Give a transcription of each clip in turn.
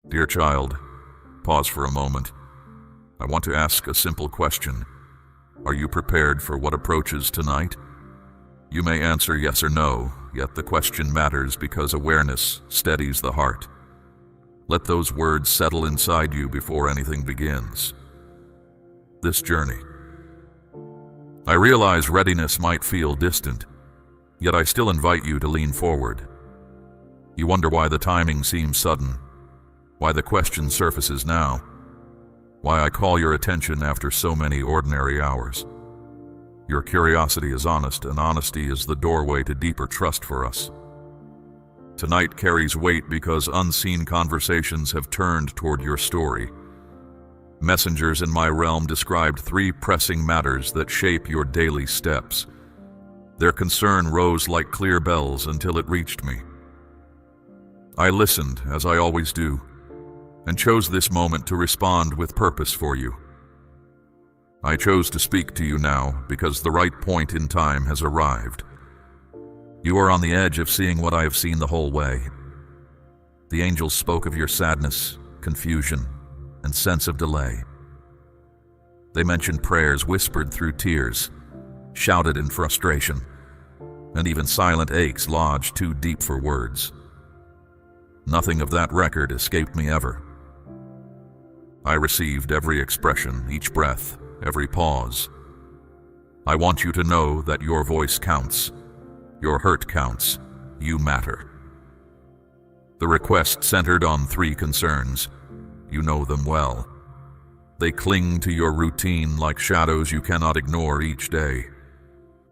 Dear child, pause for a moment. I want to ask a simple question. Are you prepared for what approaches tonight? You may answer yes or no, yet the question matters because awareness steadies the heart. Let those words settle inside you before anything begins. This journey. I realize readiness might feel distant, yet I still invite you to lean forward. You wonder why the timing seems sudden, why the question surfaces now, why I call your attention after so many ordinary hours. Your curiosity is honest, and honesty is the doorway to deeper trust for us. Tonight carries weight because unseen conversations have turned toward your story. Messengers in my realm described 3 pressing matters that shape your daily steps. Their concern rose like clear bells until it reached me. I listened, as I always do, and chose this moment to respond with purpose for you. I chose to speak to you now because the right point in time has arrived. You are on the edge of seeing what I have seen the whole way. The angels spoke of your sadness, confusion, and sense of delay. They mentioned prayers whispered through tears, shouted in frustration, and even silent aches lodged too deep for words. Nothing of that record escaped me ever. I received every expression, each breath, every pause. I want you to know that your voice counts, your hurt counts, you matter. The request centered on 3 concerns. You know them well. They cling to your routine like shadows you cannot ignore each day.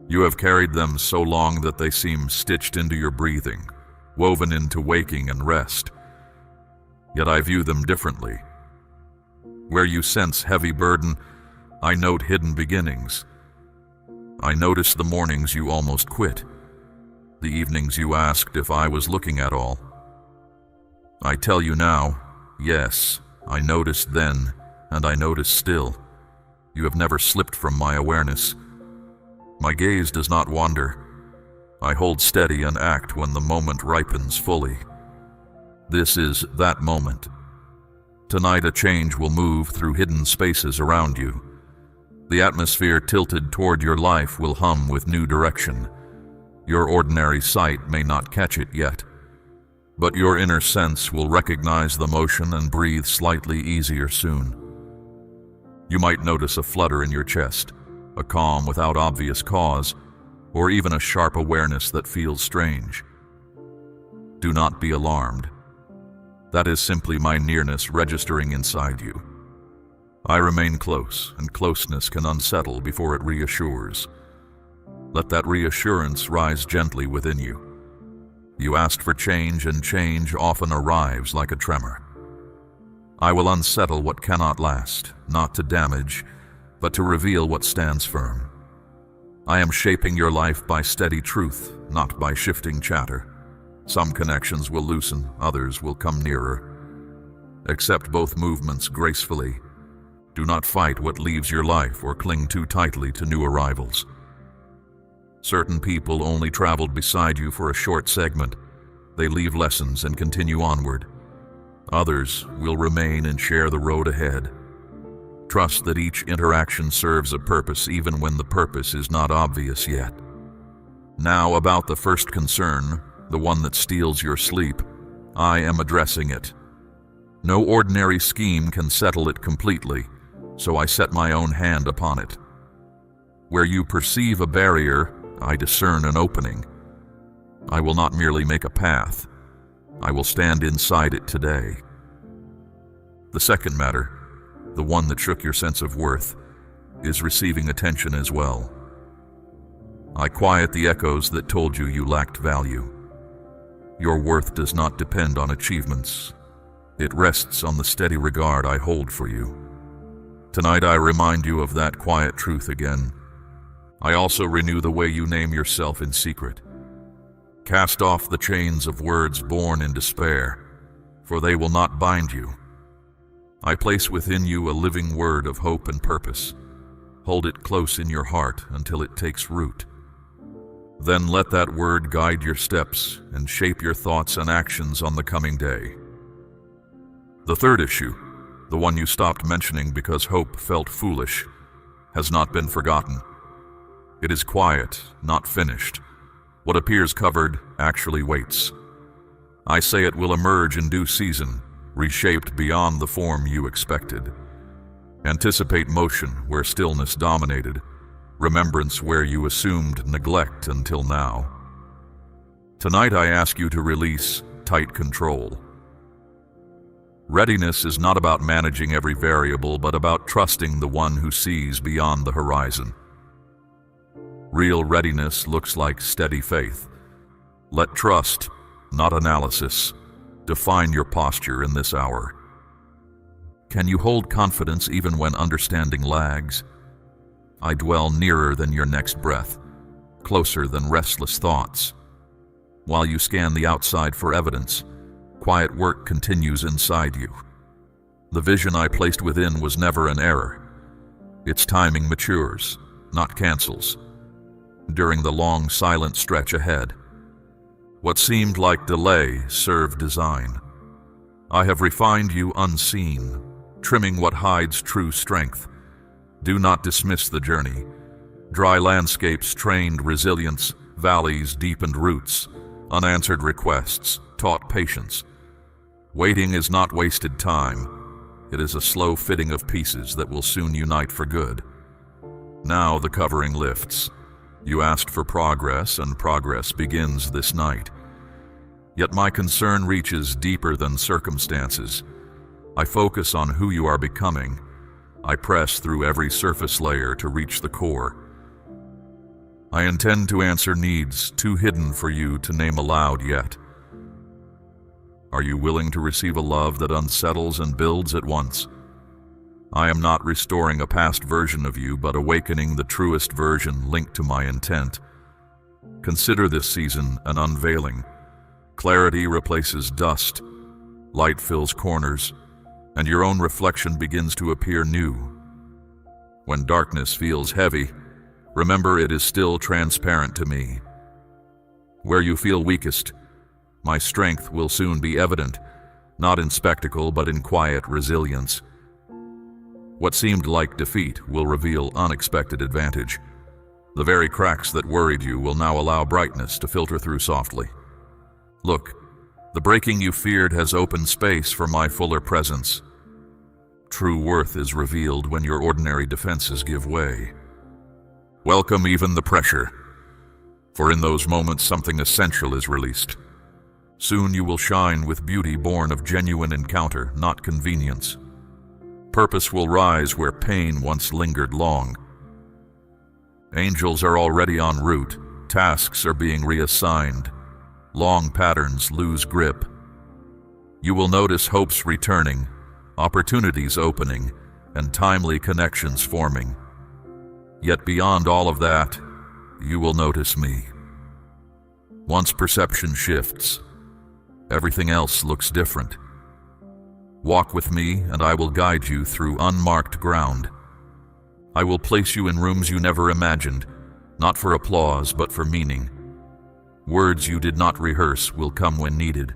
You have carried them so long that they seem stitched into your breathing, woven into waking and rest. Yet I view them differently. Where you sense heavy burden, I note hidden beginnings. I notice the mornings you almost quit, the evenings you asked if I was looking at all. I tell you now, yes, I noticed then, and I notice still. You have never slipped from my awareness. My gaze does not wander. I hold steady and act when the moment ripens fully. This is that moment. Tonight a change will move through hidden spaces around you. The atmosphere tilted toward your life will hum with new direction. Your ordinary sight may not catch it yet, but your inner sense will recognize the motion and breathe slightly easier soon. You might notice a flutter in your chest, a calm without obvious cause, or even a sharp awareness that feels strange. Do not be alarmed. That is simply my nearness registering inside you. I remain close, and closeness can unsettle before it reassures. Let that reassurance rise gently within you. You asked for change, and change often arrives like a tremor. I will unsettle what cannot last, not to damage, but to reveal what stands firm. I am shaping your life by steady truth, not by shifting chatter. Some connections will loosen, others will come nearer. Accept both movements gracefully. Do not fight what leaves your life or cling too tightly to new arrivals. Certain people only traveled beside you for a short segment. They leave lessons and continue onward. Others will remain and share the road ahead. Trust that each interaction serves a purpose even when the purpose is not obvious yet. Now about the first concern, the one that steals your sleep. I am addressing it. No ordinary scheme can settle it completely, so I set my own hand upon it. Where you perceive a barrier, I discern an opening. I will not merely make a path. I will stand inside it today. The second matter, the one that shook your sense of worth, is receiving attention as well. I quiet the echoes that told you lacked value. Your worth does not depend on achievements. It rests on the steady regard I hold for you. Tonight I remind you of that quiet truth again. I also renew the way you name yourself in secret. Cast off the chains of words born in despair, for they will not bind you. I place within you a living word of hope and purpose. Hold it close in your heart until it takes root. Then let that word guide your steps and shape your thoughts and actions on the coming day. The third issue, the one you stopped mentioning because hope felt foolish, has not been forgotten. It is quiet, not finished. What appears covered actually waits. I say it will emerge in due season, reshaped beyond the form you expected. Anticipate motion where stillness dominated, remembrance where you assumed neglect until now. Tonight I ask you to release tight control. Readiness is not about managing every variable, but about trusting the one who sees beyond the horizon. Real readiness looks like steady faith. Let trust, not analysis, define your posture in this hour. Can you hold confidence even when understanding lags? I dwell nearer than your next breath, closer than restless thoughts. While you scan the outside for evidence, quiet work continues inside you. The vision I placed within was never an error. Its timing matures, not cancels. During the long, silent stretch ahead, what seemed like delay served design. I have refined you unseen, trimming what hides true strength. Do not dismiss the journey. Dry landscapes trained resilience, valleys deepened roots, unanswered requests taught patience. Waiting is not wasted time. It is a slow fitting of pieces that will soon unite for good. Now the covering lifts. You asked for progress, and progress begins this night. Yet my concern reaches deeper than circumstances. I focus on who you are becoming. I press through every surface layer to reach the core. I intend to answer needs too hidden for you to name aloud yet. Are you willing to receive a love that unsettles and builds at once? I am not restoring a past version of you, but awakening the truest version linked to my intent. Consider this season an unveiling. Clarity replaces dust, light fills corners, and your own reflection begins to appear new. When darkness feels heavy, remember it is still transparent to me. Where you feel weakest, my strength will soon be evident, not in spectacle but in quiet resilience. What seemed like defeat will reveal unexpected advantage. The very cracks that worried you will now allow brightness to filter through softly. Look, the breaking you feared has opened space for my fuller presence. True worth is revealed when your ordinary defenses give way. Welcome even the pressure, for in those moments something essential is released. Soon you will shine with beauty born of genuine encounter, not convenience. Purpose will rise where pain once lingered long. Angels are already en route, tasks are being reassigned, long patterns lose grip. You will notice hopes returning, opportunities opening, and timely connections forming. Yet beyond all of that, you will notice me. Once perception shifts, everything else looks different. Walk with me, and I will guide you through unmarked ground. I will place you in rooms you never imagined, not for applause, but for meaning. Words you did not rehearse will come when needed.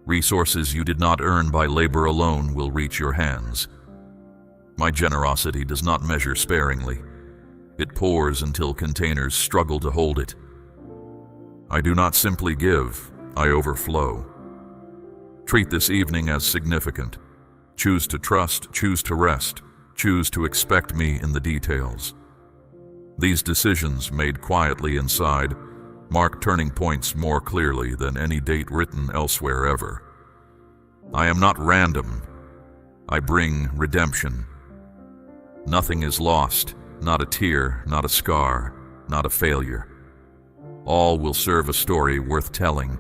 Resources you did not earn by labor alone will reach your hands. My generosity does not measure sparingly. It pours until containers struggle to hold it. I do not simply give, I overflow. Treat this evening as significant. Choose to trust, choose to rest, choose to expect me in the details. These decisions, made quietly inside, mark turning points more clearly than any date written elsewhere ever. I am not random. I bring redemption. Nothing is lost, not a tear, not a scar, not a failure. All will serve a story worth telling.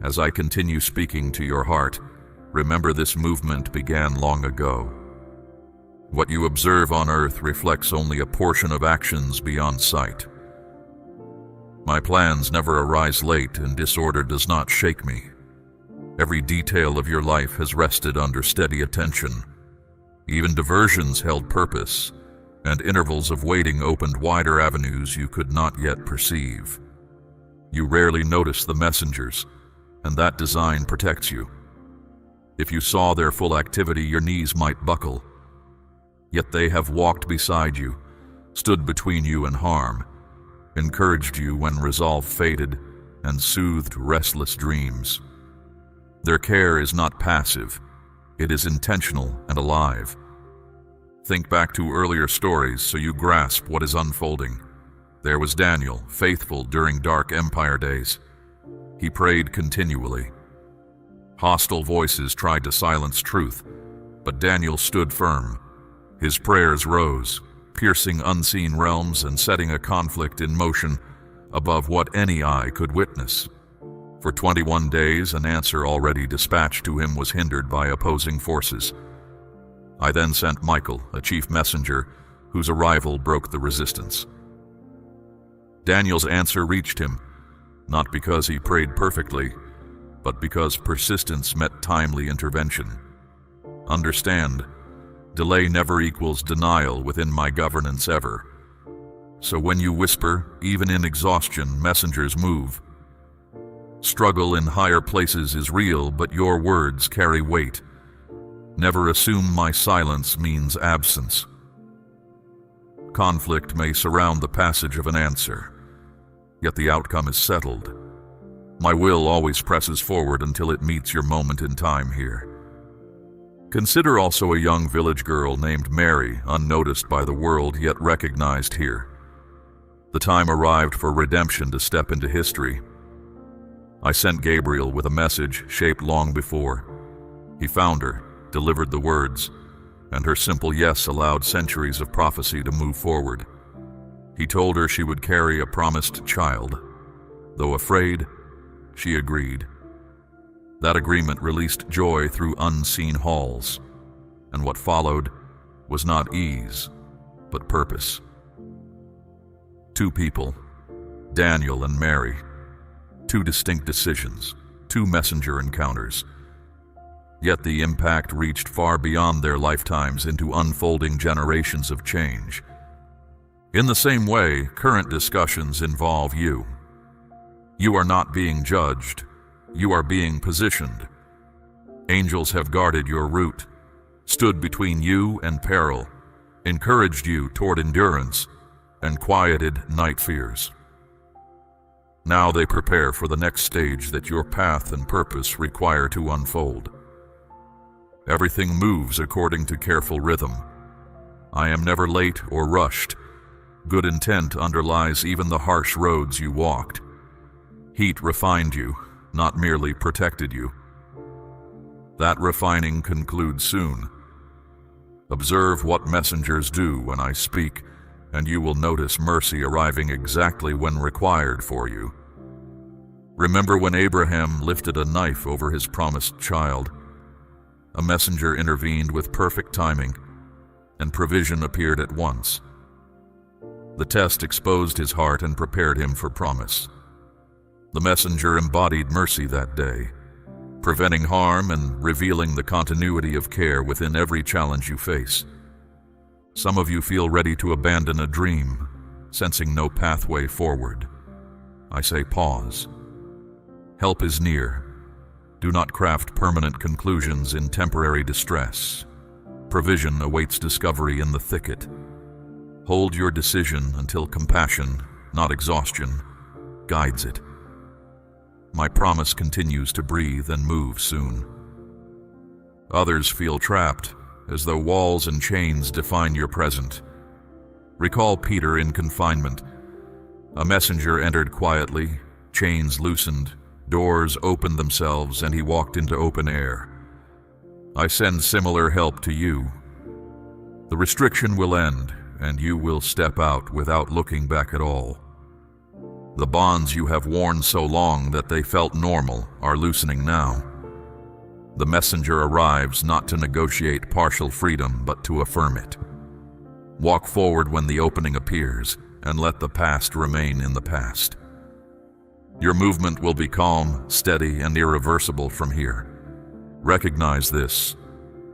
As I continue speaking to your heart, remember this movement began long ago. What you observe on earth reflects only a portion of actions beyond sight. My plans never arise late, and disorder does not shake me. Every detail of your life has rested under steady attention. Even diversions held purpose, and intervals of waiting opened wider avenues you could not yet perceive. You rarely notice the messengers, and that design protects you. If you saw their full activity, your knees might buckle. Yet they have walked beside you, stood between you and harm, encouraged you when resolve faded, and soothed restless dreams. Their care is not passive, it is intentional and alive. Think back to earlier stories so you grasp what is unfolding. There was Daniel, faithful during dark empire days. He prayed continually. Hostile voices tried to silence truth, but Daniel stood firm. His prayers rose, piercing unseen realms and setting a conflict in motion above what any eye could witness. For 21 days, an answer already dispatched to him was hindered by opposing forces. I then sent Michael, a chief messenger, whose arrival broke the resistance. Daniel's answer reached him, not because he prayed perfectly, but because persistence met timely intervention. Understand, delay never equals denial within my governance ever. So when you whisper, even in exhaustion, messengers move. Struggle in higher places is real, but your words carry weight. Never assume my silence means absence. Conflict may surround the passage of an answer, yet the outcome is settled. My will always presses forward until it meets your moment in time here. Consider also a young village girl named Mary, unnoticed by the world yet recognized here. The time arrived for redemption to step into history. I sent Gabriel with a message shaped long before. He found her, delivered the words, and her simple yes allowed centuries of prophecy to move forward. He told her she would carry a promised child. Though afraid, she agreed. That agreement released joy through unseen halls, and what followed was not ease, but purpose. Two people, Daniel and Mary, two distinct decisions, two messenger encounters. Yet the impact reached far beyond their lifetimes into unfolding generations of change. In the same way, current discussions involve you. You are not being judged, you are being positioned. Angels have guarded your route, stood between you and peril, encouraged you toward endurance, and quieted night fears. Now they prepare for the next stage that your path and purpose require to unfold. Everything moves according to careful rhythm. I am never late or rushed. Good intent underlies even the harsh roads you walked. Heat refined you, not merely protected you. That refining concludes soon. Observe what messengers do when I speak, and you will notice mercy arriving exactly when required for you. Remember when Abraham lifted a knife over his promised child? A messenger intervened with perfect timing, and provision appeared at once. The test exposed his heart and prepared him for promise. The messenger embodied mercy that day, preventing harm and revealing the continuity of care within every challenge you face. Some of you feel ready to abandon a dream, sensing no pathway forward. I say pause. Help is near. Do not craft permanent conclusions in temporary distress. Provision awaits discovery in the thicket. Hold your decision until compassion, not exhaustion, guides it. My promise continues to breathe and move soon. Others feel trapped, as though walls and chains define your present. Recall Peter in confinement. A messenger entered quietly, chains loosened, doors opened themselves, and he walked into open air. I send similar help to you. The restriction will end, and you will step out without looking back at all. The bonds you have worn so long that they felt normal are loosening now. The messenger arrives not to negotiate partial freedom, but to affirm it. Walk forward when the opening appears, and let the past remain in the past. Your movement will be calm, steady, and irreversible from here. Recognize this.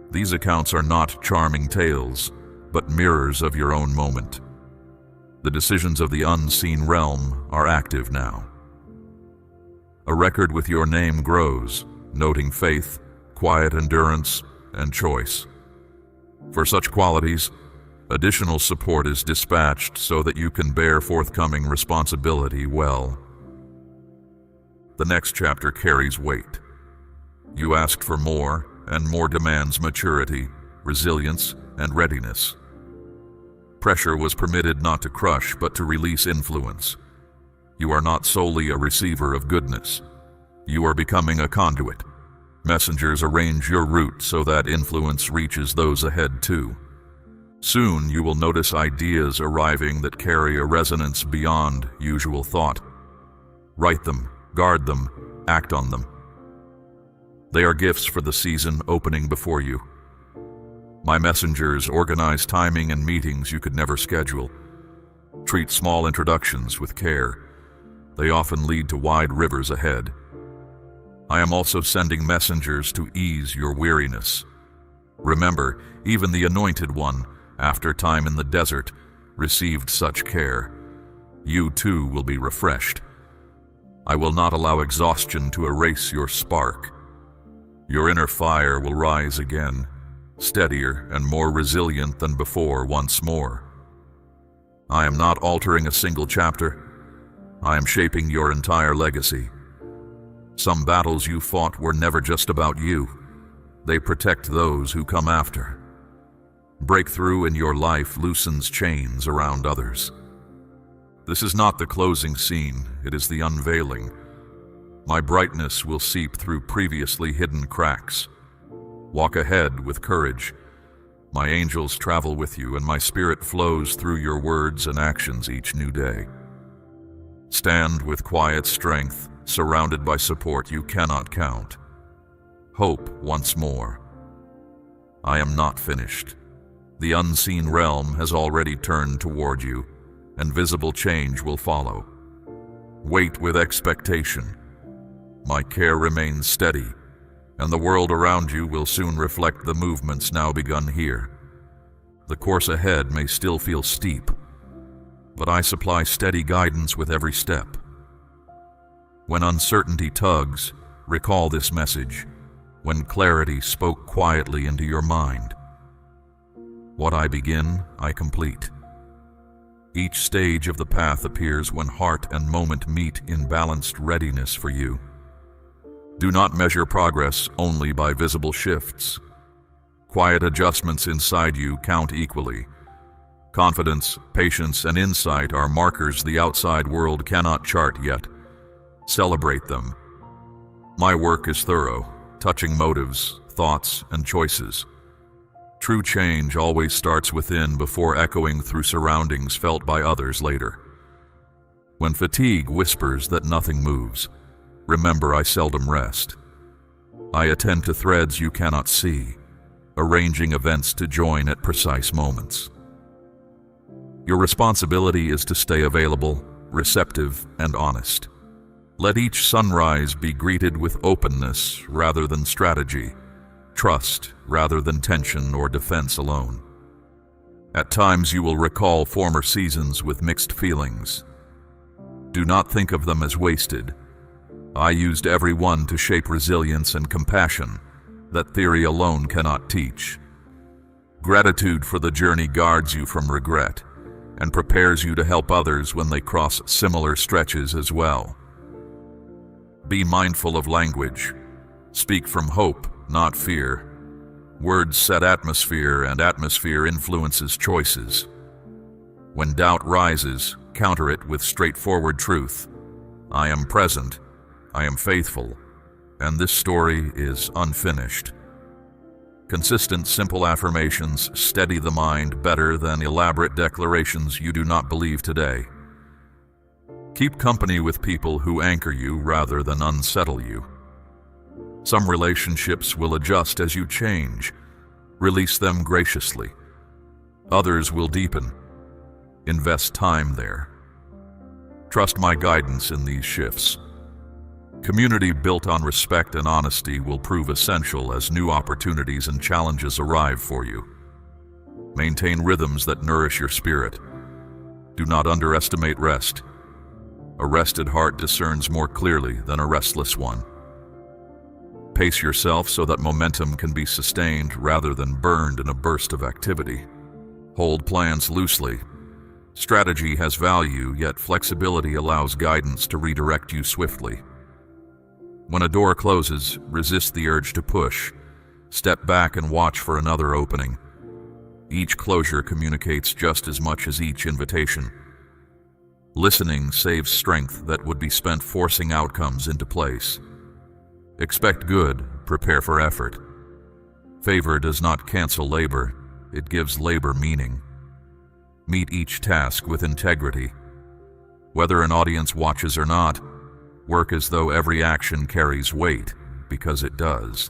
These accounts are not charming tales, but mirrors of your own moment. The decisions of the unseen realm are active now. A record with your name grows, noting faith, quiet endurance, and choice. For such qualities, additional support is dispatched so that you can bear forthcoming responsibility well. The next chapter carries weight. You asked for more, and more demands maturity, resilience, and readiness. Pressure was permitted not to crush, but to release influence. You are not solely a receiver of goodness. You are becoming a conduit. Messengers arrange your route so that influence reaches those ahead too. Soon you will notice ideas arriving that carry a resonance beyond usual thought. Write them, guard them, act on them. They are gifts for the season opening before you. My messengers organize timing and meetings you could never schedule. Treat small introductions with care. They often lead to wide rivers ahead. I am also sending messengers to ease your weariness. Remember, even the Anointed One, after time in the desert, received such care. You too will be refreshed. I will not allow exhaustion to erase your spark. Your inner fire will rise again, steadier and more resilient than before once more. I am not altering a single chapter. I am shaping your entire legacy. Some battles you fought were never just about you. They protect those who come after. Breakthrough in your life loosens chains around others. This is not the closing scene, it is the unveiling. My brightness will seep through previously hidden cracks. Walk ahead with courage. My angels travel with you, and my spirit flows through your words and actions each new day. Stand with quiet strength, surrounded by support you cannot count. Hope once more. I am not finished. The unseen realm has already turned toward you, and visible change will follow. Wait with expectation. My care remains steady, and the world around you will soon reflect the movements now begun here. The course ahead may still feel steep, but I supply steady guidance with every step. When uncertainty tugs, recall this message. When clarity spoke quietly into your mind. What I begin, I complete. Each stage of the path appears when heart and moment meet in balanced readiness for you. Do not measure progress only by visible shifts. Quiet adjustments inside you count equally. Confidence, patience, and insight are markers the outside world cannot chart yet. Celebrate them. My work is thorough, touching motives, thoughts, and choices. True change always starts within before echoing through surroundings felt by others later. When fatigue whispers that nothing moves, remember I seldom rest. I attend to threads you cannot see, arranging events to join at precise moments. Your responsibility is to stay available, receptive, and honest. Let each sunrise be greeted with openness rather than strategy, trust rather than tension or defense alone. At times you will recall former seasons with mixed feelings. Do not think of them as wasted. I used every one to shape resilience and compassion that theory alone cannot teach. Gratitude for the journey guards you from regret and prepares you to help others when they cross similar stretches as well. Be mindful of language. Speak from hope, not fear. Words set atmosphere, and atmosphere influences choices. When doubt rises, counter it with straightforward truth. I am present, I am faithful, and this story is unfinished. Consistent, simple affirmations steady the mind better than elaborate declarations you do not believe today. Keep company with people who anchor you rather than unsettle you. Some relationships will adjust as you change. Release them graciously. Others will deepen. Invest time there. Trust my guidance in these shifts. Community built on respect and honesty will prove essential as new opportunities and challenges arrive for you. Maintain rhythms that nourish your spirit. Do not underestimate rest. A rested heart discerns more clearly than a restless one. Pace yourself so that momentum can be sustained rather than burned in a burst of activity. Hold plans loosely. Strategy has value, yet flexibility allows guidance to redirect you swiftly. When a door closes, resist the urge to push. Step back and watch for another opening. Each closure communicates just as much as each invitation. Listening saves strength that would be spent forcing outcomes into place. Expect good, prepare for effort. Favor does not cancel labor, it gives labor meaning. Meet each task with integrity. Whether an audience watches or not, work as though every action carries weight, because it does.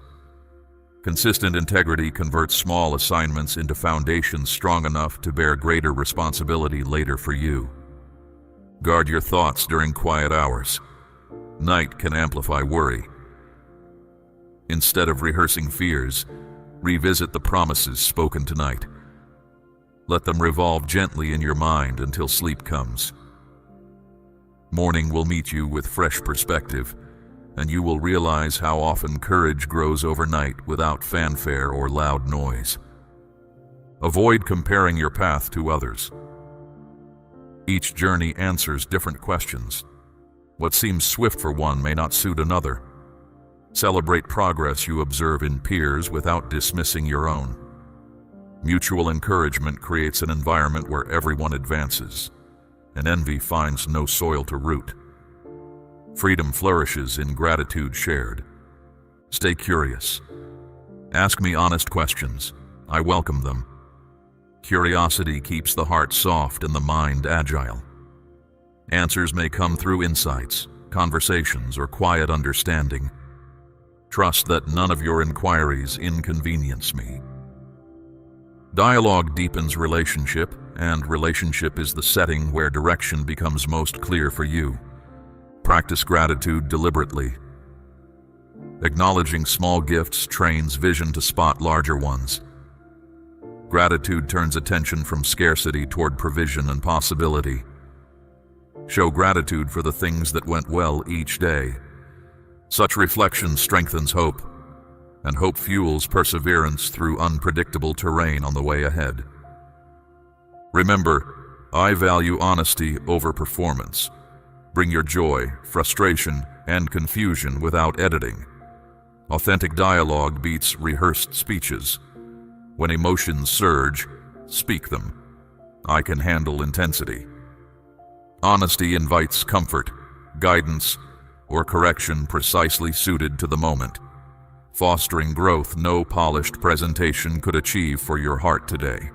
Consistent integrity converts small assignments into foundations strong enough to bear greater responsibility later for you. Guard your thoughts during quiet hours. Night can amplify worry. Instead of rehearsing fears, revisit the promises spoken tonight. Let them revolve gently in your mind until sleep comes. Morning will meet you with fresh perspective, and you will realize how often courage grows overnight without fanfare or loud noise. Avoid comparing your path to others. Each journey answers different questions. What seems swift for one may not suit another. Celebrate progress you observe in peers without dismissing your own. Mutual encouragement creates an environment where everyone advances, and envy finds no soil to root. Freedom flourishes in gratitude shared. Stay curious. Ask me honest questions. I welcome them. Curiosity keeps the heart soft and the mind agile. Answers may come through insights, conversations, or quiet understanding. Trust that none of your inquiries inconvenience me. Dialogue deepens relationship, and relationship is the setting where direction becomes most clear for you. Practice gratitude deliberately. Acknowledging small gifts trains vision to spot larger ones. Gratitude turns attention from scarcity toward provision and possibility. Show gratitude for the things that went well each day. Such reflection strengthens hope, and hope fuels perseverance through unpredictable terrain on the way ahead. Remember, I value honesty over performance. Bring your joy, frustration, and confusion without editing. Authentic dialogue beats rehearsed speeches. When emotions surge, speak them. I can handle intensity. Honesty invites comfort, guidance, or correction precisely suited to the moment, fostering growth no polished presentation could achieve for your heart today.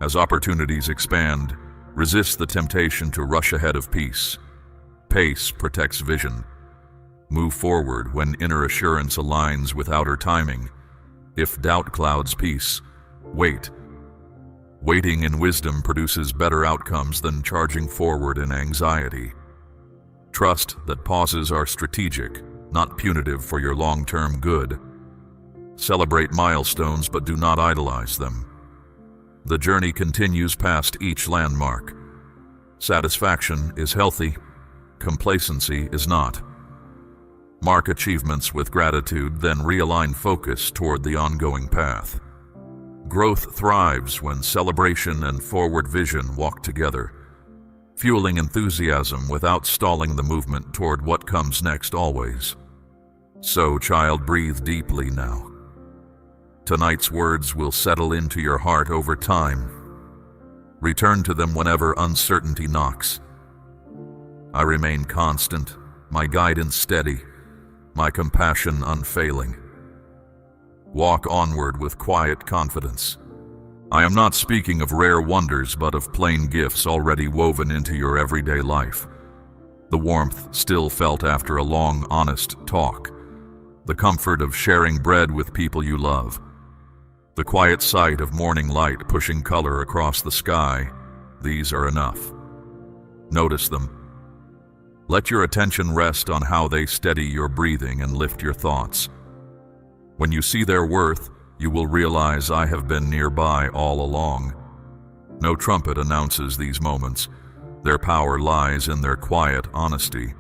As opportunities expand, resist the temptation to rush ahead of peace. Pace protects vision. Move forward when inner assurance aligns with outer timing. If doubt clouds peace, wait. Waiting in wisdom produces better outcomes than charging forward in anxiety. Trust that pauses are strategic, not punitive for your long-term good. Celebrate milestones, but do not idolize them. The journey continues past each landmark. Satisfaction is healthy, complacency is not. Mark achievements with gratitude, then realign focus toward the ongoing path. Growth thrives when celebration and forward vision walk together, fueling enthusiasm without stalling the movement toward what comes next always. So, child, breathe deeply now. Tonight's words will settle into your heart over time. Return to them whenever uncertainty knocks. I remain constant, my guidance steady, my compassion unfailing. Walk onward with quiet confidence. I am not speaking of rare wonders, but of plain gifts already woven into your everyday life. The warmth still felt after a long, honest talk. The comfort of sharing bread with people you love. The quiet sight of morning light pushing color across the sky. These are enough. Notice them. Let your attention rest on how they steady your breathing and lift your thoughts. When you see their worth, you will realize I have been nearby all along. No trumpet announces these moments. Their power lies in their quiet honesty.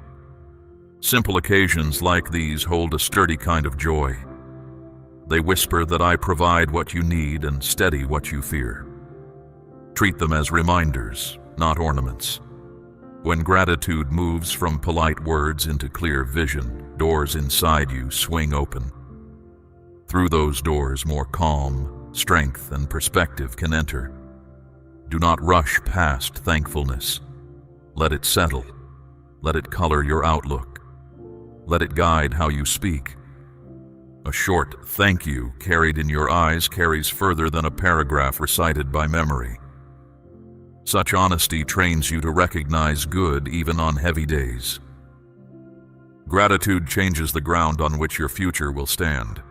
Simple occasions like these hold a sturdy kind of joy. They whisper that I provide what you need and steady what you fear. Treat them as reminders, not ornaments. When gratitude moves from polite words into clear vision, doors inside you swing open. Through those doors, more calm, strength, and perspective can enter. Do not rush past thankfulness. Let it settle. Let it color your outlook. Let it guide how you speak. A short thank you carried in your eyes carries further than a paragraph recited by memory. Such honesty trains you to recognize good even on heavy days. Gratitude changes the ground on which your future will stand.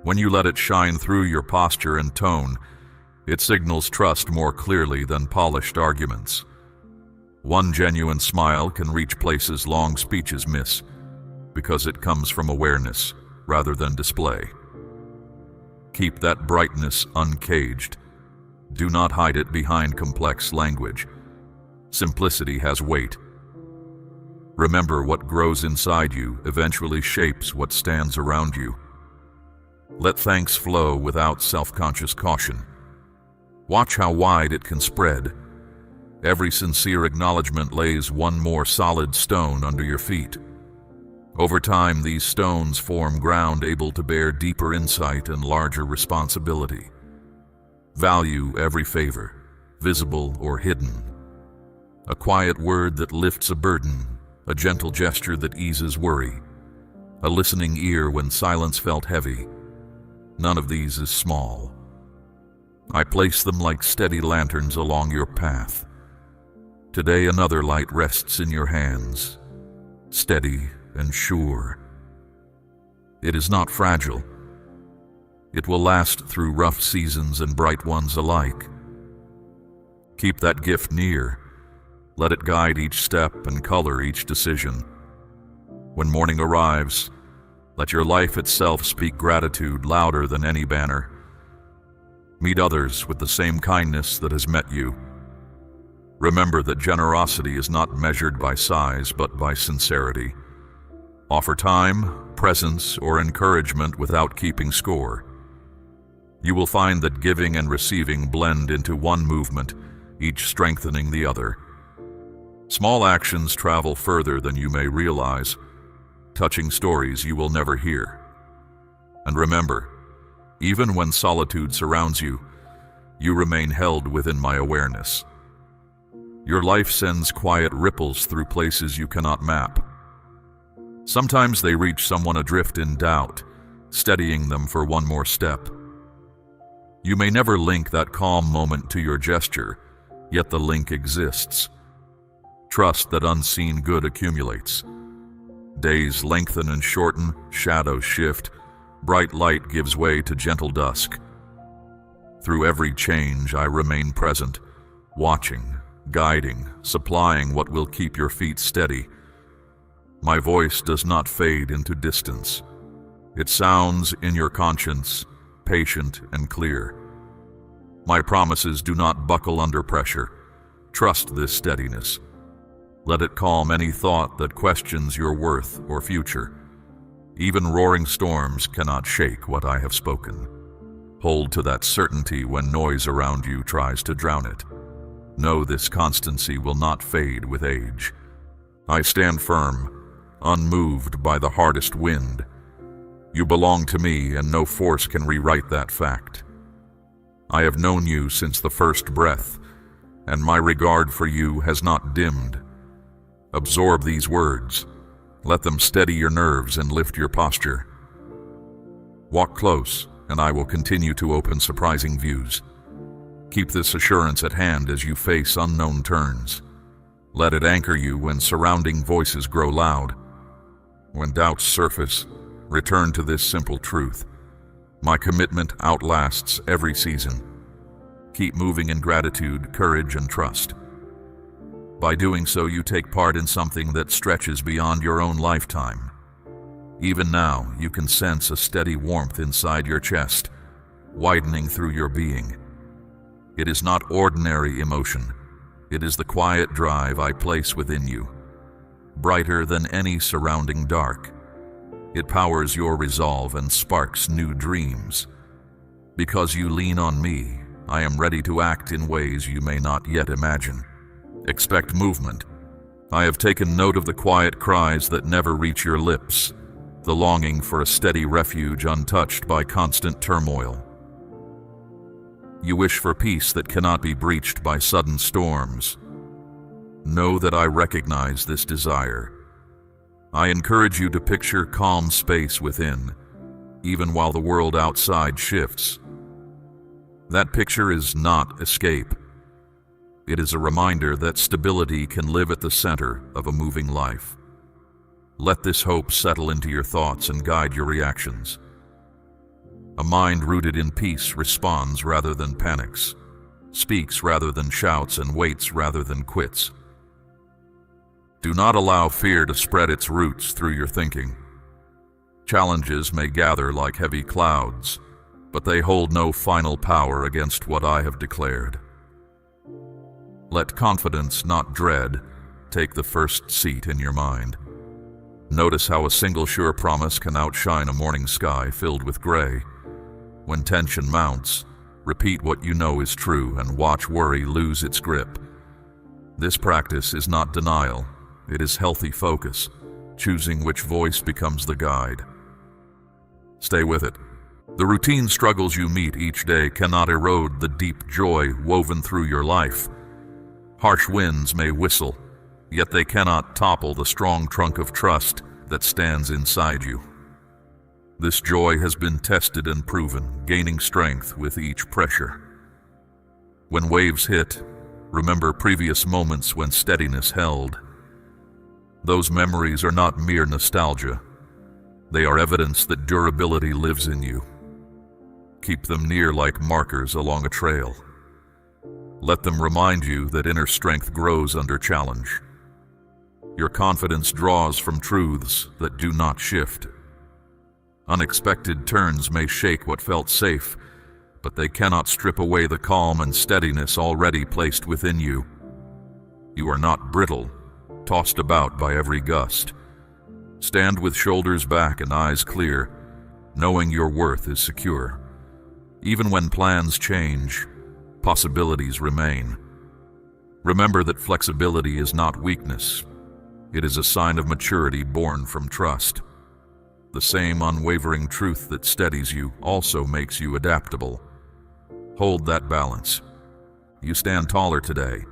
When you let it shine through your posture and tone, it signals trust more clearly than polished arguments. One genuine smile can reach places long speeches miss, because it comes from awareness rather than display. Keep that brightness uncaged. Do not hide it behind complex language. Simplicity has weight. Remember, what grows inside you eventually shapes what stands around you. Let thanks flow without self-conscious caution. Watch how wide it can spread. Every sincere acknowledgement lays one more solid stone under your feet. Over time, these stones form ground able to bear deeper insight and larger responsibility. Value every favor, visible or hidden. A quiet word that lifts a burden, a gentle gesture that eases worry, a listening ear when silence felt heavy. None of these is small. I place them like steady lanterns along your path. Today another light rests in your hands, steady and sure. It is not fragile. It will last through rough seasons and bright ones alike. Keep that gift near. Let it guide each step and color each decision. When morning arrives, let your life itself speak gratitude louder than any banner. Meet others with the same kindness that has met you. Remember that generosity is not measured by size but by sincerity. Offer time, presence, or encouragement without keeping score. You will find that giving and receiving blend into one movement, each strengthening the other. Small actions travel further than you may realize, touching stories you will never hear. And remember, even when solitude surrounds you, you remain held within my awareness. Your life sends quiet ripples through places you cannot map. Sometimes they reach someone adrift in doubt, steadying them for one more step. You may never link that calm moment to your gesture, yet the link exists. Trust that unseen good accumulates. Days lengthen and shorten, shadows shift, bright light gives way to gentle dusk. Through every change I remain present, watching, guiding, supplying what will keep your feet steady. My voice does not fade into distance. It sounds in your conscience, patient and clear. My promises do not buckle under pressure. Trust this steadiness. Let it calm any thought that questions your worth or future. Even roaring storms cannot shake what I have spoken. Hold to that certainty when noise around you tries to drown it. Know this constancy will not fade with age. I stand firm, unmoved by the hardest wind. You belong to me, and no force can rewrite that fact. I have known you since the first breath, and my regard for you has not dimmed. Absorb these words. Let them steady your nerves and lift your posture. Walk close, and I will continue to open surprising views. Keep this assurance at hand as you face unknown turns. Let it anchor you when surrounding voices grow loud. When doubts surface, return to this simple truth. My commitment outlasts every season. Keep moving in gratitude, courage, and trust. By doing so, you take part in something that stretches beyond your own lifetime. Even now, you can sense a steady warmth inside your chest, widening through your being. It is not ordinary emotion. It is the quiet drive I place within you. brighter than any surrounding dark. It powers your resolve and sparks new dreams. Because you lean on me, I am ready to act in ways you may not yet imagine. Expect movement. I have taken note of the quiet cries that never reach your lips, the longing for a steady refuge untouched by constant turmoil. You wish for peace that cannot be breached by sudden storms. Know that I recognize this desire. I encourage you to picture calm space within, even while the world outside shifts. That picture is not escape. It is a reminder that stability can live at the center of a moving life. Let this hope settle into your thoughts and guide your reactions. A mind rooted in peace responds rather than panics, speaks rather than shouts, and waits rather than quits. Do not allow fear to spread its roots through your thinking. Challenges may gather like heavy clouds, but they hold no final power against what I have declared. Let confidence, not dread, take the first seat in your mind. Notice how a single sure promise can outshine a morning sky filled with gray. When tension mounts, repeat what you know is true and watch worry lose its grip. This practice is not denial, it is healthy focus, choosing which voice becomes the guide. Stay with it. The routine struggles you meet each day cannot erode the deep joy woven through your life. Harsh winds may whistle, yet they cannot topple the strong trunk of trust that stands inside you. This joy has been tested and proven, gaining strength with each pressure. When waves hit, remember previous moments when steadiness held. Those memories are not mere nostalgia. They are evidence that durability lives in you. Keep them near like markers along a trail. Let them remind you that inner strength grows under challenge. Your confidence draws from truths that do not shift. Unexpected turns may shake what felt safe, but they cannot strip away the calm and steadiness already placed within you. You are not brittle, tossed about by every gust. Stand with shoulders back and eyes clear, knowing your worth is secure. Even when plans change, possibilities remain. Remember that flexibility is not weakness. It is a sign of maturity born from trust. The same unwavering truth that steadies you also makes you adaptable. Hold that balance. You stand taller today.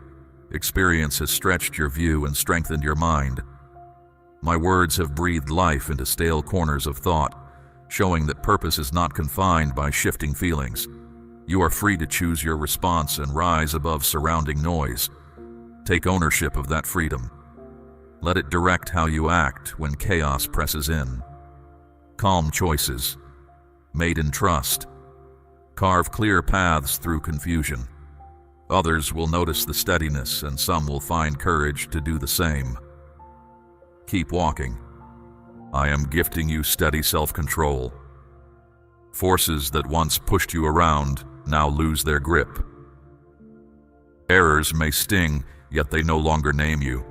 Experience has stretched your view and strengthened your mind. My words have breathed life into stale corners of thought, showing that purpose is not confined by shifting feelings. You are free to choose your response and rise above surrounding noise. Take ownership of that freedom. Let it direct how you act when chaos presses in. Calm choices, made in trust, carve clear paths through confusion. Others will notice the steadiness, and some will find courage to do the same. Keep walking. I am gifting you steady self-control. Forces that once pushed you around now lose their grip. Errors may sting, yet they no longer name you.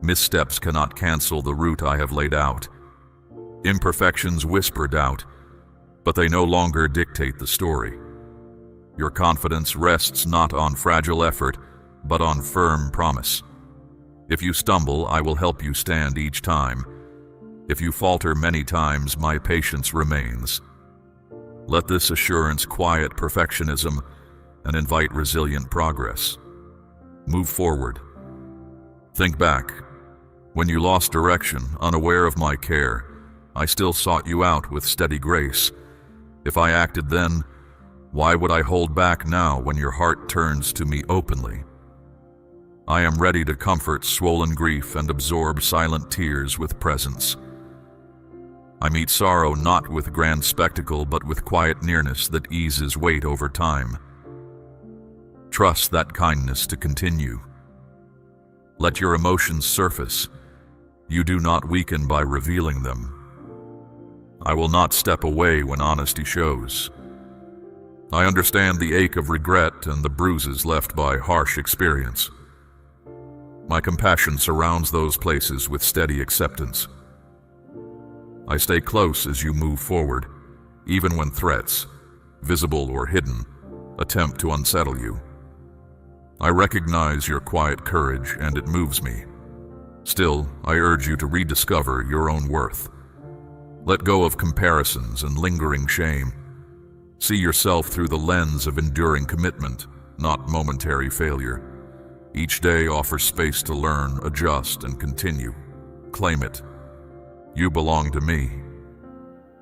Missteps cannot cancel the route I have laid out. Imperfections whisper doubt, but they no longer dictate the story. Your confidence rests not on fragile effort, but on firm promise. If you stumble, I will help you stand each time. If you falter many times, my patience remains. Let this assurance quiet perfectionism and invite resilient progress. Move forward. Think back. When you lost direction, unaware of my care, I still sought you out with steady grace. If I acted then, why would I hold back now when your heart turns to me openly? I am ready to comfort swollen grief and absorb silent tears with presence. I meet sorrow not with grand spectacle, but with quiet nearness that eases weight over time. Trust that kindness to continue. Let your emotions surface. You do not weaken by revealing them. I will not step away when honesty shows. I understand the ache of regret and the bruises left by harsh experience. My compassion surrounds those places with steady acceptance. I stay close as you move forward, even when threats, visible or hidden, attempt to unsettle you. I recognize your quiet courage, and it moves me. Still, I urge you to rediscover your own worth. Let go of comparisons and lingering shame. See yourself through the lens of enduring commitment, not momentary failure. Each day offers space to learn, adjust, and continue. Claim it. You belong to me.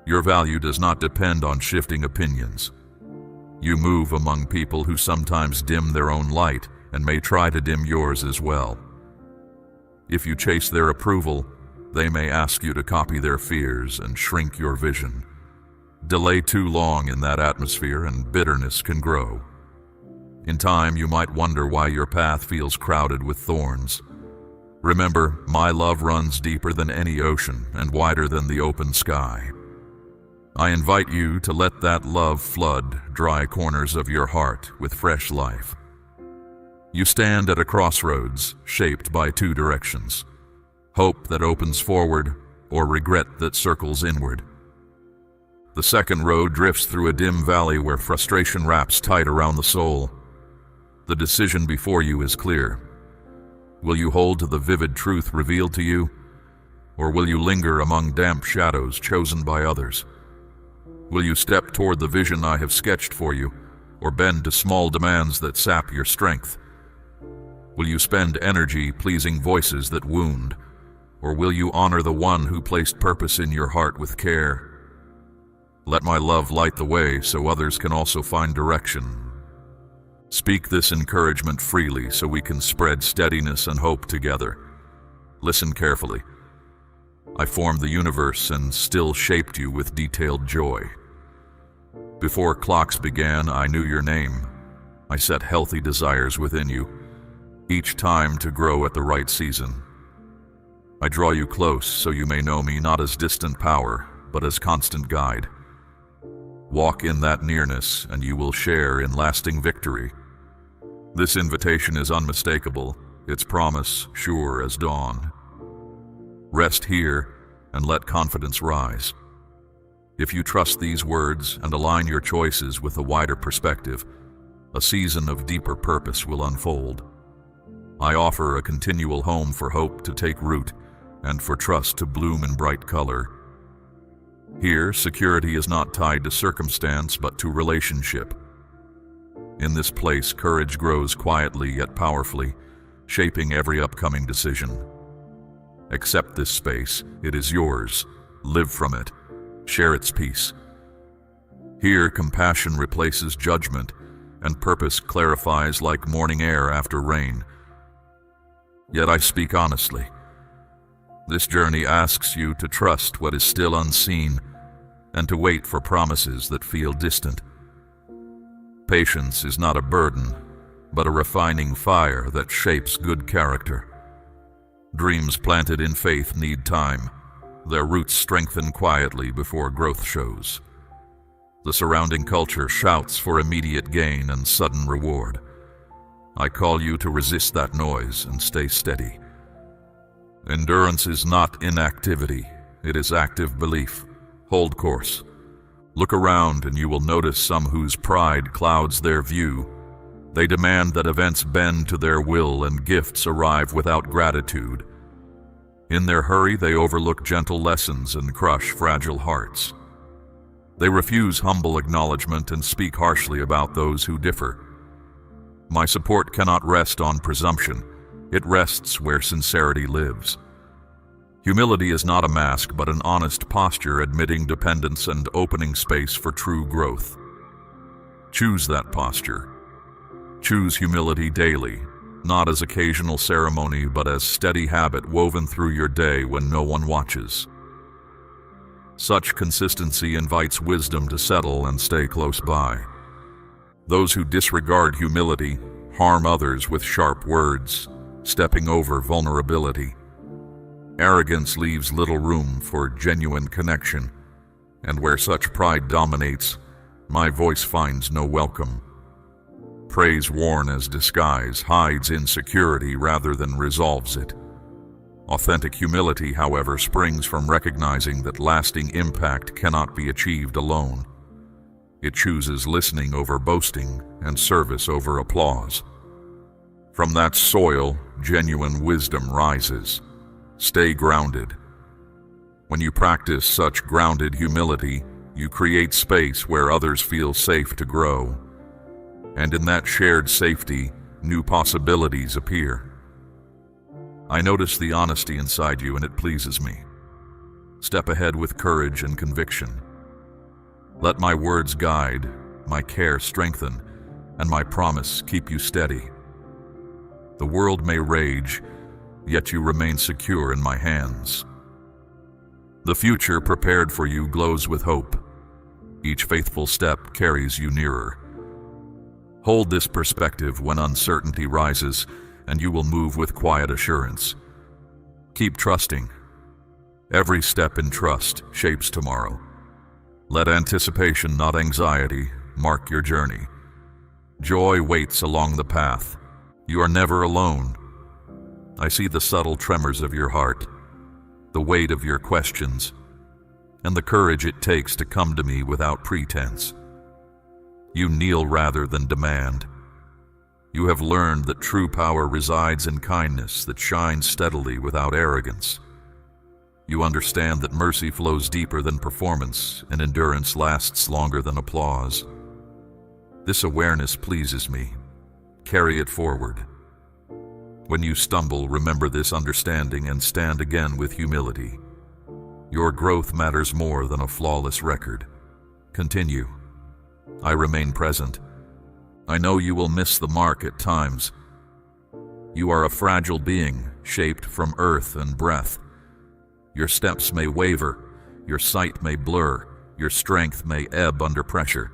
Your value does not depend on shifting opinions. You move among people who sometimes dim their own light and may try to dim yours as well. If you chase their approval, they may ask you to copy their fears and shrink your vision. Delay too long in that atmosphere and bitterness can grow. In time, you might wonder why your path feels crowded with thorns. Remember, my love runs deeper than any ocean and wider than the open sky. I invite you to let that love flood dry corners of your heart with fresh life. You stand at a crossroads shaped by two directions: hope that opens forward or regret that circles inward. The second road drifts through a dim valley where frustration wraps tight around the soul. The decision before you is clear. Will you hold to the vivid truth revealed to you, or will you linger among damp shadows chosen by others? Will you step toward the vision I have sketched for you, or bend to small demands that sap your strength? Will you spend energy pleasing voices that wound, or will you honor the one who placed purpose in your heart with care? Let my love light the way so others can also find direction. Speak this encouragement freely so we can spread steadiness and hope together. Listen carefully. I formed the universe and still shaped you with detailed joy. Before clocks began, I knew your name. I set healthy desires within you, each time to grow at the right season. I draw you close so you may know me not as distant power, but as constant guide. Walk in that nearness and you will share in lasting victory. This invitation is unmistakable, its promise sure as dawn. Rest here and let confidence rise. If you trust these words and align your choices with a wider perspective, a season of deeper purpose will unfold. I offer a continual home for hope to take root and for trust to bloom in bright color. Here, security is not tied to circumstance but to relationship. In this place, courage grows quietly yet powerfully, shaping every upcoming decision. Accept this space. It is yours. Live from it. Share its peace. Here, compassion replaces judgment, and purpose clarifies like morning air after rain. Yet I speak honestly. This journey asks you to trust what is still unseen and to wait for promises that feel distant. Patience is not a burden, but a refining fire that shapes good character. Dreams planted in faith need time. Their roots strengthen quietly before growth shows. The surrounding culture shouts for immediate gain and sudden reward. I call you to resist that noise and stay steady. Endurance is not inactivity, it is active belief. Hold course. Look around and you will notice some whose pride clouds their view. They demand that events bend to their will and gifts arrive without gratitude. In their hurry, they overlook gentle lessons and crush fragile hearts. They refuse humble acknowledgement and speak harshly about those who differ. My support cannot rest on presumption. It rests where sincerity lives. Humility is not a mask, but an honest posture admitting dependence and opening space for true growth. Choose that posture. Choose humility daily, not as occasional ceremony, but as steady habit woven through your day when no one watches. Such consistency invites wisdom to settle and stay close by. Those who disregard humility harm others with sharp words, stepping over vulnerability. Arrogance leaves little room for genuine connection, and where such pride dominates, my voice finds no welcome. Praise worn as disguise hides insecurity rather than resolves it. Authentic humility, however, springs from recognizing that lasting impact cannot be achieved alone. It chooses listening over boasting and service over applause. From that soil, genuine wisdom rises. Stay grounded. When you practice such grounded humility, you create space where others feel safe to grow. And in that shared safety, new possibilities appear. I notice the honesty inside you, and it pleases me. Step ahead with courage and conviction. Let my words guide, my care strengthen, and my promise keep you steady. The world may rage, yet you remain secure in my hands. The future prepared for you glows with hope. Each faithful step carries you nearer. Hold this perspective when uncertainty rises, and you will move with quiet assurance. Keep trusting. Every step in trust shapes tomorrow. Let anticipation, not anxiety, mark your journey. Joy waits along the path. You are never alone. I see the subtle tremors of your heart, the weight of your questions, and the courage it takes to come to me without pretense. You kneel rather than demand. You have learned that true power resides in kindness that shines steadily without arrogance. You understand that mercy flows deeper than performance and endurance lasts longer than applause. This awareness pleases me. Carry it forward. When you stumble, remember this understanding and stand again with humility. Your growth matters more than a flawless record. Continue. I remain present. I know you will miss the mark at times. You are a fragile being, shaped from earth and breath. Your steps may waver, your sight may blur, your strength may ebb under pressure.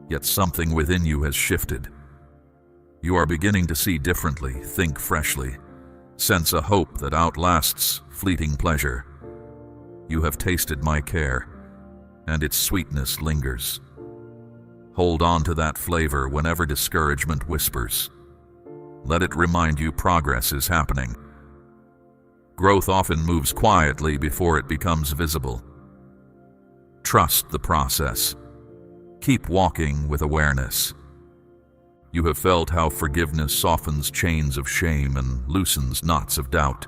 Yet something within you has shifted. You are beginning to see differently, think freshly, sense a hope that outlasts fleeting pleasure. You have tasted my care, and its sweetness lingers. Hold on to that flavor whenever discouragement whispers. Let it remind you progress is happening. Growth often moves quietly before it becomes visible. Trust the process. Keep walking with awareness. You have felt how forgiveness softens chains of shame and loosens knots of doubt.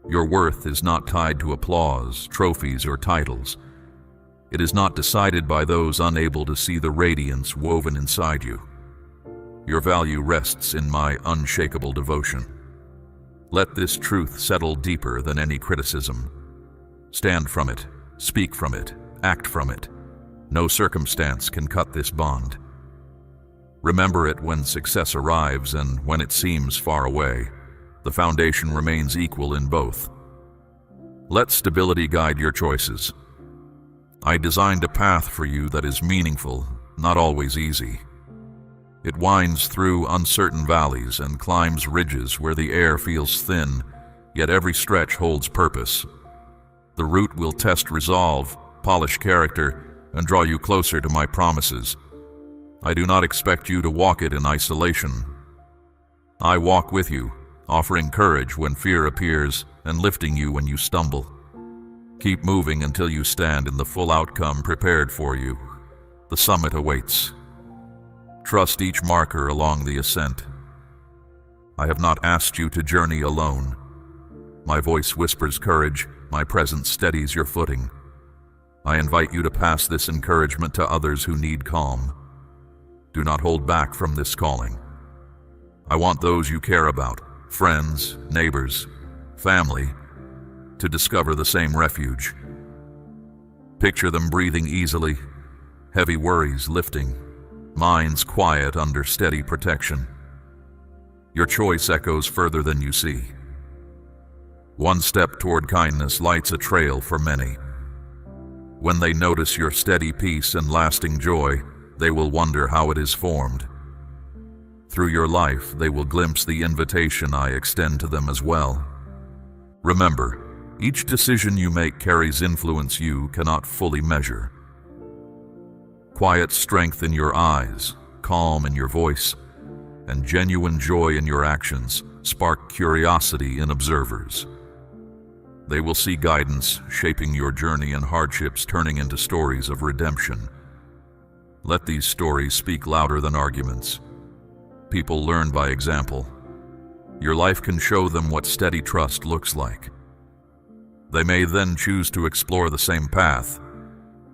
Your worth is not tied to applause, trophies, or titles. It is not decided by those unable to see the radiance woven inside you. Your value rests in my unshakable devotion. Let this truth settle deeper than any criticism. Stand from it, speak from it, act from it. No circumstance can cut this bond. Remember it when success arrives and when it seems far away. The foundation remains equal in both. Let stability guide your choices. I designed a path for you that is meaningful, not always easy. It winds through uncertain valleys and climbs ridges where the air feels thin, yet every stretch holds purpose. The route will test resolve, polish character, and draw you closer to my promises. I do not expect you to walk it in isolation. I walk with you, offering courage when fear appears and lifting you when you stumble. Keep moving until you stand in the full outcome prepared for you. The summit awaits. Trust each marker along the ascent. I have not asked you to journey alone. My voice whispers courage, my presence steadies your footing. I invite you to pass this encouragement to others who need calm. Do not hold back from this calling. I want those you care about, friends, neighbors, family, to discover the same refuge. Picture them breathing easily, heavy worries lifting, minds quiet under steady protection. Your choice echoes further than you see. One step toward kindness lights a trail for many. When they notice your steady peace and lasting joy, they will wonder how it is formed. Through your life, they will glimpse the invitation I extend to them as well. Remember, each decision you make carries influence you cannot fully measure. Quiet strength in your eyes, calm in your voice and genuine joy in your actions spark curiosity in observers. They will see guidance shaping your journey and hardships turning into stories of redemption. Let these stories speak louder than arguments. People learn by example. Your life can show them what steady trust looks like. They may then choose to explore the same path.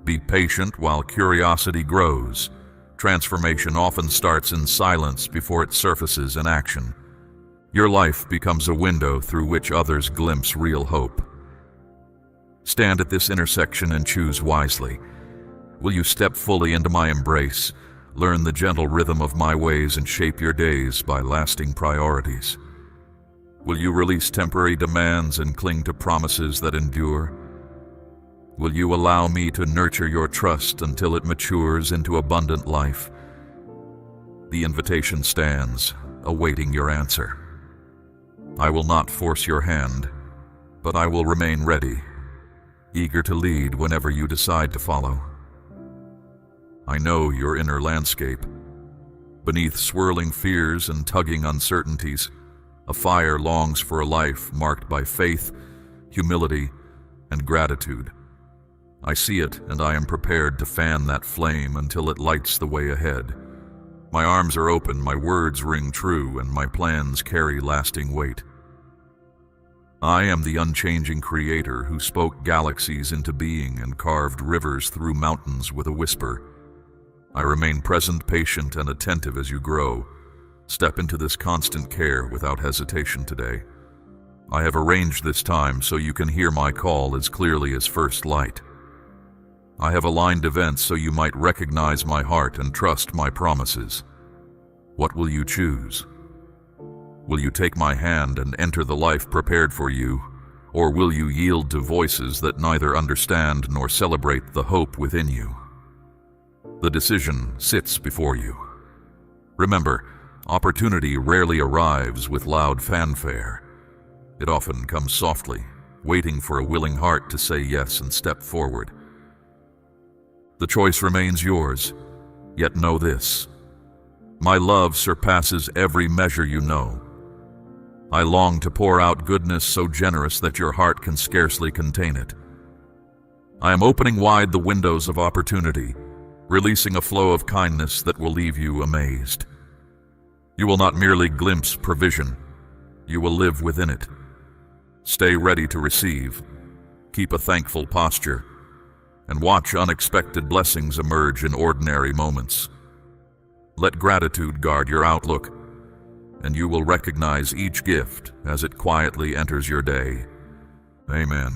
Be patient while curiosity grows. Transformation often starts in silence before it surfaces in action. Your life becomes a window through which others glimpse real hope. Stand at this intersection and choose wisely. Will you step fully into my embrace, learn the gentle rhythm of my ways, and shape your days by lasting priorities? Will you release temporary demands and cling to promises that endure? Will you allow me to nurture your trust until it matures into abundant life? The invitation stands, awaiting your answer. I will not force your hand, but I will remain ready, eager to lead whenever you decide to follow. I know your inner landscape. Beneath swirling fears and tugging uncertainties, a fire longs for a life marked by faith, humility, and gratitude. I see it, and I am prepared to fan that flame until it lights the way ahead. My arms are open, my words ring true, and my plans carry lasting weight. I am the unchanging creator who spoke galaxies into being and carved rivers through mountains with a whisper. I remain present, patient, and attentive as you grow. Step into this constant care without hesitation today. I have arranged this time so you can hear my call as clearly as first light. I have aligned events so you might recognize my heart and trust my promises. What will you choose? Will you take my hand and enter the life prepared for you, or will you yield to voices that neither understand nor celebrate the hope within you? The decision sits before you. Remember, opportunity rarely arrives with loud fanfare. It often comes softly, waiting for a willing heart to say yes and step forward. The choice remains yours, yet know this: my love surpasses every measure you know. I long to pour out goodness so generous that your heart can scarcely contain it. I am opening wide the windows of opportunity, releasing a flow of kindness that will leave you amazed. You will not merely glimpse provision, you will live within it. Stay ready to receive, keep a thankful posture, and watch unexpected blessings emerge in ordinary moments. Let gratitude guard your outlook, and you will recognize each gift as it quietly enters your day. Amen.